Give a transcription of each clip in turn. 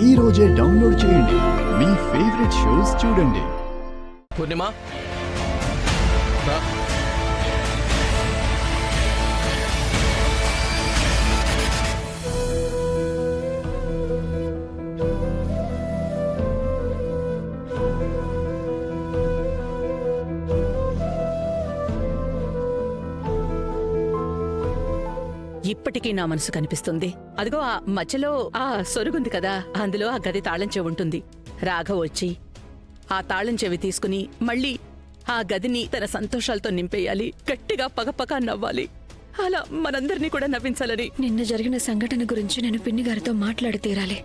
ఈ రోజే డౌన్లోడ్ చేయండి. మీ ఫేవరెట్ షోస్ చూడండి. పూర్ణిమ రా. ఇప్పటికీ నా మనసు కనిపిస్తుంది. అదిగో ఆ మధ్యలో ఆ సొరుగుంది కదా, అందులో ఆ గది తాళం చెవి ఉంటుంది. రాఘవ్ వచ్చి ఆ తాళం చెవి తీసుకుని మళ్ళీ ఆ గదిని తన సంతోషాలతో నింపేయాలి. గట్టిగా పగపక నవ్వాలి. అలా మనందరినీ కూడా నవ్వించాలని. నిన్న జరిగిన సంఘటన గురించి నేను పిన్ని గారితో మాట్లాడి తీరాలి.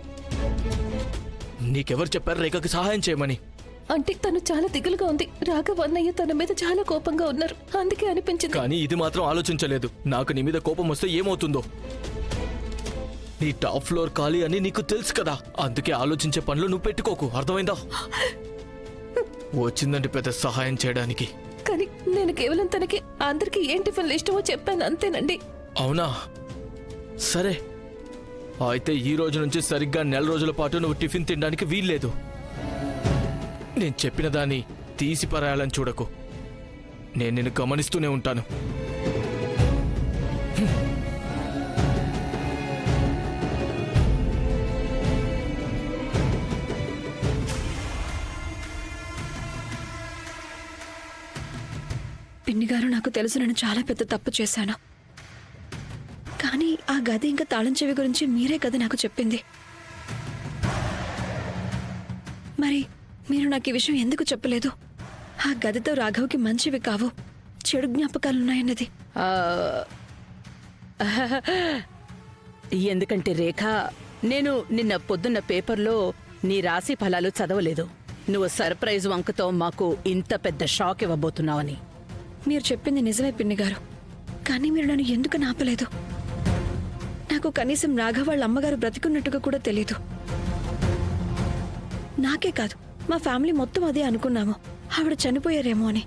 నీకెవరు చెప్పారు రేఖకి సహాయం చేయమని? అంటే తను చాలా దిగులుగా ఉంది. రాఘవ్ అన్నయ్య తన మీద చాలా కోపంగా ఉన్నారు, అందుకే అనిపించింది. కానీ ఇది మాత్రం ఆలోచించలేదు. నాకు నీ మీద కోపం వస్తే ఏమవుతుందో. నీ టాప్ ఫ్లోర్ ఖాళీ అని నీకు తెలుసు కదా, అందుకే ఆలోచించే పనులు నువ్వు పెట్టుకోకు, అర్థమైందా? వచ్చిందంటే పెద్ద సహాయం చేయడానికి. కానీ నేను కేవలం తనకి అందరికి ఏం టిఫిన్లు ఇష్టమో చెప్పాను, అంతేనండి. అవునా? సరే, అయితే ఈ రోజు నుంచి సరిగ్గా 4 రోజుల పాటు నువ్వు టిఫిన్ తినడానికి వీల్లేదు. నేను చెప్పిన దాన్ని తీసి పరాయాలని చూడకు. నేను నిన్ను గమనిస్తూనే ఉంటాను. పిన్ని గారు, నాకు తెలుసు నేను చాలా పెద్ద తప్పు చేశాను. కానీ ఆ గది ఇంకా తాళం చెవి గురించి మీరే కదా నాకు చెప్పింది. మరి మీరు నాకు ఈ విషయం ఎందుకు చెప్పలేదు? ఆ గదితో రాఘవ్కి మంచివి కావు, చెడు జ్ఞాపకాలున్నాయన్నది. ఎందుకంటే రేఖ, నేను నిన్న పొద్దున్న పేపర్లో నీ రాశి ఫలాలు చదవలేదు. నువ్వు సర్ప్రైజ్ వంకతో మాకు ఇంత పెద్ద షాక్ ఇవ్వబోతున్నావని. మీరు చెప్పింది నిజమే పిన్ని గారు, కానీ మీరు నన్ను ఎందుకు నాపలేదు? నాకు కనీసం రాఘవ్ వాళ్ళ అమ్మగారు బ్రతికున్నట్టుగా కూడా తెలీదు. నాకే కాదు, మా ఫ్యామిలీ మొత్తం అదే అనుకున్నాము, ఆవిడ చనిపోయారేమో అని.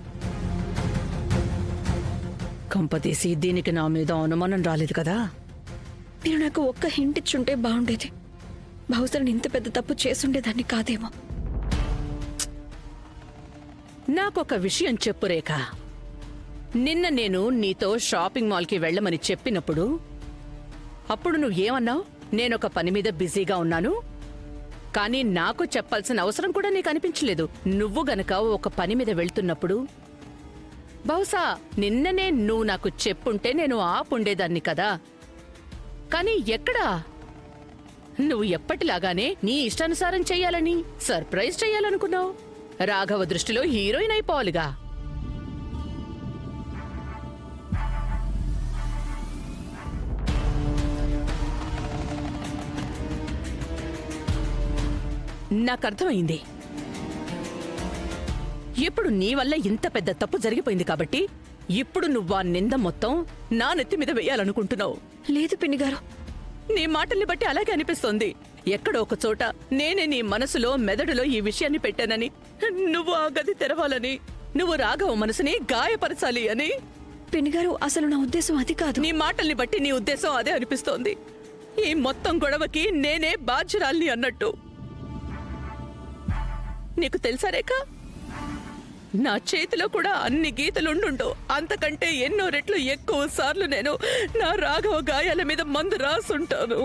కంపతీసి దీనికి నా మీద అనుమానం రాలేదు కదా? మీరు నాకు ఒక్క హింట్ ఇచ్చుంటే బాగుండేది. బహుశా నేను ఇంత పెద్ద తప్పు చేసుండేదాన్ని కాదేమో. నాకొక విషయం చెప్పు రేఖ. నిన్న నేను నీతో షాపింగ్ మాల్కి వెళ్ళమని చెప్పినప్పుడు అప్పుడు నువ్వేమన్నావు? నేనొక పని మీద బిజీగా ఉన్నాను, కానీ నాకు చెప్పాల్సిన అవసరం కూడా నీకు అనిపించలేదు. నువ్వు గనక ఒక పని మీద వెళ్తున్నప్పుడు బహుశా నిన్ననే నువ్వు నాకు చెప్పుంటే నేను ఆపుండేదాన్ని కదా. కానీ ఎక్కడా? నువ్వు ఎప్పటిలాగానే నీ ఇష్టానుసారం చెయ్యాలని, సర్ప్రైజ్ చెయ్యాలనుకున్నావు. రాఘవ దృష్టిలో హీరోయిన్ అయిపోవాలిగా. నాకర్థమైంది. ఇప్పుడు నీ వల్ల ఇంత పెద్ద తప్పు జరిగిపోయింది కాబట్టి ఇప్పుడు నువ్వా నింద మొత్తం నా నెత్తి మీద వేయాలనుకుంటున్నావు. లేదు పిన్ని గారు, నీ మాటల్ని బట్టి అలాగే అనిపిస్తోంది. ఎక్కడో ఒక చోట నేనే నీ మనసులో, మెదడులో ఈ విషయాన్ని పెట్టానని, నువ్వు ఆ గది తెరవాలని, నువ్వు రాఘవ మనసుని గాయపరచాలి అని. పిన్ని గారు, అసలు నా ఉద్దేశం అది కాదు. నీ మాటల్ని బట్టి నీ ఉద్దేశం అదే అనిపిస్తోంది. ఈ మొత్తం గొడవకి నేనే బాధ్యురాల్ని అన్నట్టు. నీకు తెలుసా రేఖ, నా చేతిలో కూడా అన్ని గీతలుండుండో అంతకంటే ఎన్నో రెట్లు ఎక్కువ సార్లు నేను నా రాఘవ గాయాల మీద మందు రాసుంటాను.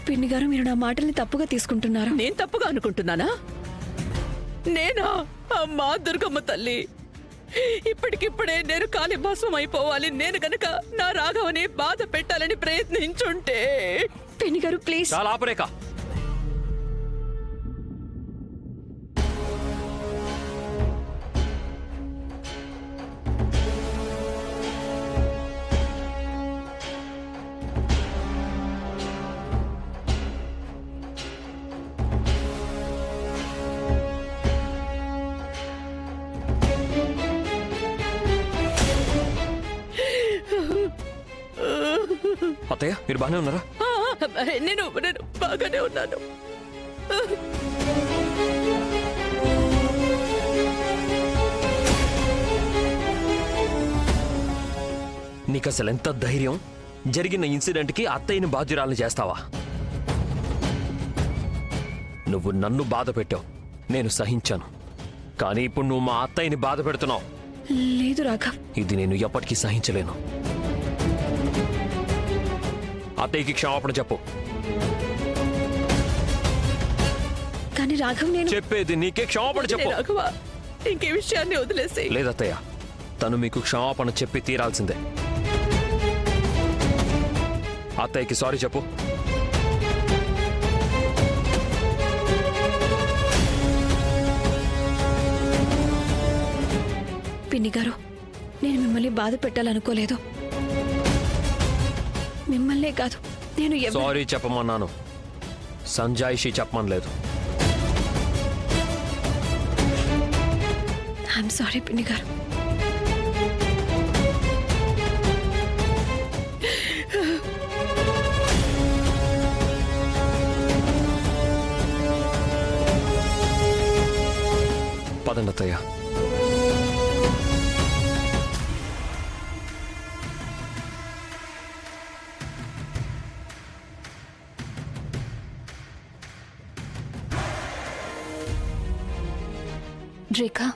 పిన్ని గారు, మీరు నా మాటల్ని తప్పుగా తీసుకుంటున్నారు. నేను తప్పుగా అనుకుంటున్నానా? నేనా? అమ్మా దుర్గమ్మ తల్లి, ఇప్పటికిప్పుడే నేను కాలి భస్మం అయిపోవాలి. నేను గనక నా రాఘవని బాధ పెట్టాలని ప్రయత్నించుంటే. పిన్ని గారు ప్లీజ్. చాలా ఆపరేక. అత్తయ్య, మీరు బాగానే ఉన్నారా? నేను బాగానే ఉన్నాను. నీకసలెంత ధైర్యం? జరిగిన ఇన్సిడెంట్కి అత్తయ్యని బాధ్యురాలను చేస్తావా? నువ్వు నన్ను బాధ పెట్టావు, నేను సహించాను. కానీ ఇప్పుడు నువ్వు మా అత్తయ్యని బాధ పెడుతున్నావు. లేదు రాఘవ్. ఇది నేను ఎప్పటికీ సహించలేను. అత్తయ్యకి క్షమాపణ చెప్పు. కానీ రాఘవ్, నేను చెప్పేది నీకే, క్షమాపణ చెప్పు. రాఘవ, ఇంకే విషయాన్ని వదిలేసి. లేదత్తయ్య, తను మీకు క్షమాపణ చెప్పి తీరాల్సిందే. అత్తయ్యకి సారీ చెప్పు. పిన్ని గారు, నేను మిమ్మల్ని బాధ పెట్టాలనుకోలేదు. మిమ్మల్నే కాదు, నేను సారీ చెప్పమన్నాను, సంజాయిషి చెప్పమనలేదు. ఐఎమ్ సారీ పిన్ని గారు. పదండి అత్తయ్య. రేఖా,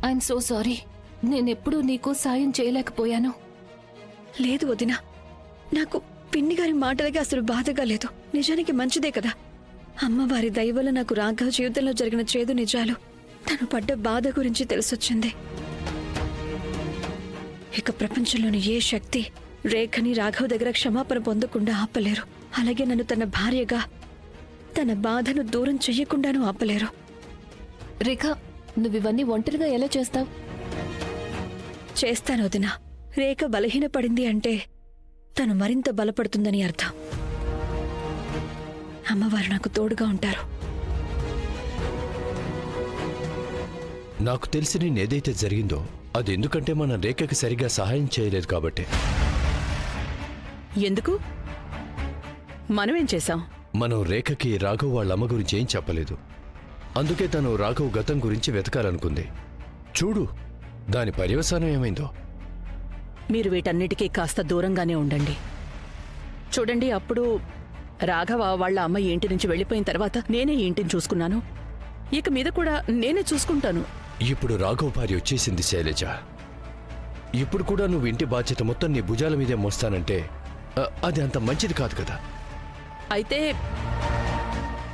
ఐఎమ్ సో సారీ. నేనెప్పుడూ నీకు సాయం చేయలేకపోయాను. లేదు వదినా, నాకు పిన్ని గారి మాటలకి అసలు బాధగా లేదు. నిజానికి మంచిదే కదా. అమ్మవారి దయ వల్ల నాకు రాఘవ్ జీవితంలో జరిగిన చేదు నిజాలు, తను పడ్డ బాధ గురించి తెలిసొచ్చింది. ఇక ప్రపంచంలోని ఏ శక్తి రేఖని రాఘవ్ దగ్గర క్షమాపణ పొందకుండా ఆపలేరు. అలాగే నన్ను తన భార్యగా తన బాధను దూరం చెయ్యకుండానూ ఆపలేరు. రేఖా, నువ్వివన్నీ ఒంటరిగా ఎలా చేస్తావు? చేస్తాను వదినా. రేఖ బలహీనపడింది అంటే తను మరింత బలపడుతుందని అర్థం. అమ్మవారు నాకు తోడుగా ఉంటారు. నాకు తెలిసి నేనేదైతే జరిగిందో అది ఎందుకంటే మన రేఖకి సరిగా సహాయం చేయలేదు కాబట్టి. ఎందుకు? మనమేం చేశాం? మనం రేఖకి రాఘవ్ వాళ్ళ అమ్మ గురించి ఏం చెప్పలేదు. అందుకే తను రాఘవ్ గతం గురించి వెతకాలనుకుంది. చూడు దాని పర్యవసానం ఏమైందో. మీరు వీటన్నిటికీ కాస్త దూరంగానే ఉండండి. చూడండి, అప్పుడు రాఘవ వాళ్ళ అమ్మ ఈ ఇంటి నుంచి వెళ్ళిపోయిన తర్వాత నేనే ఈ ఇంటిని చూసుకున్నాను. ఇక మీద కూడా నేనే చూసుకుంటాను. ఇప్పుడు రాఘవ్ భార్య వచ్చేసింది శైలజ. ఇప్పుడు కూడా నువ్వు ఇంటి బాధ్యత మొత్తం నీ భుజాల మీదే మోస్తానంటే అది అంత మంచిది కాదు కదా. అయితే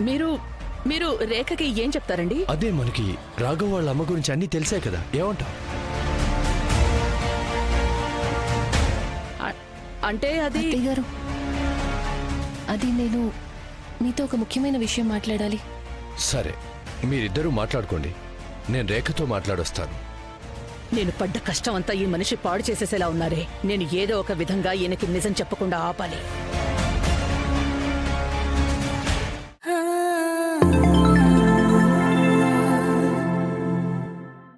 మీరు మీరు రేఖకి ఏం చెప్తారండి? అదే, మనకి రాఘవ్ వాళ్ళ అమ్మ గురించి అన్నీ తెలిసాయి కదా, ఏమంటావు? అంటే అది అత్తయ్య గారు, అది నేను మీతో ఒక ముఖ్యమైన విషయం మాట్లాడాలి. సరే, మీరిద్దరూ మాట్లాడుకోండి, నేను రేఖతో మాట్లాడొస్తాను. నేను పడ్డ కష్టం అంతా ఈ మనిషి పాడు చేసేసేలా ఉన్నారే. నేను ఏదో ఒక విధంగా ఈయనకి నిజం చెప్పకుండా ఆపాలి.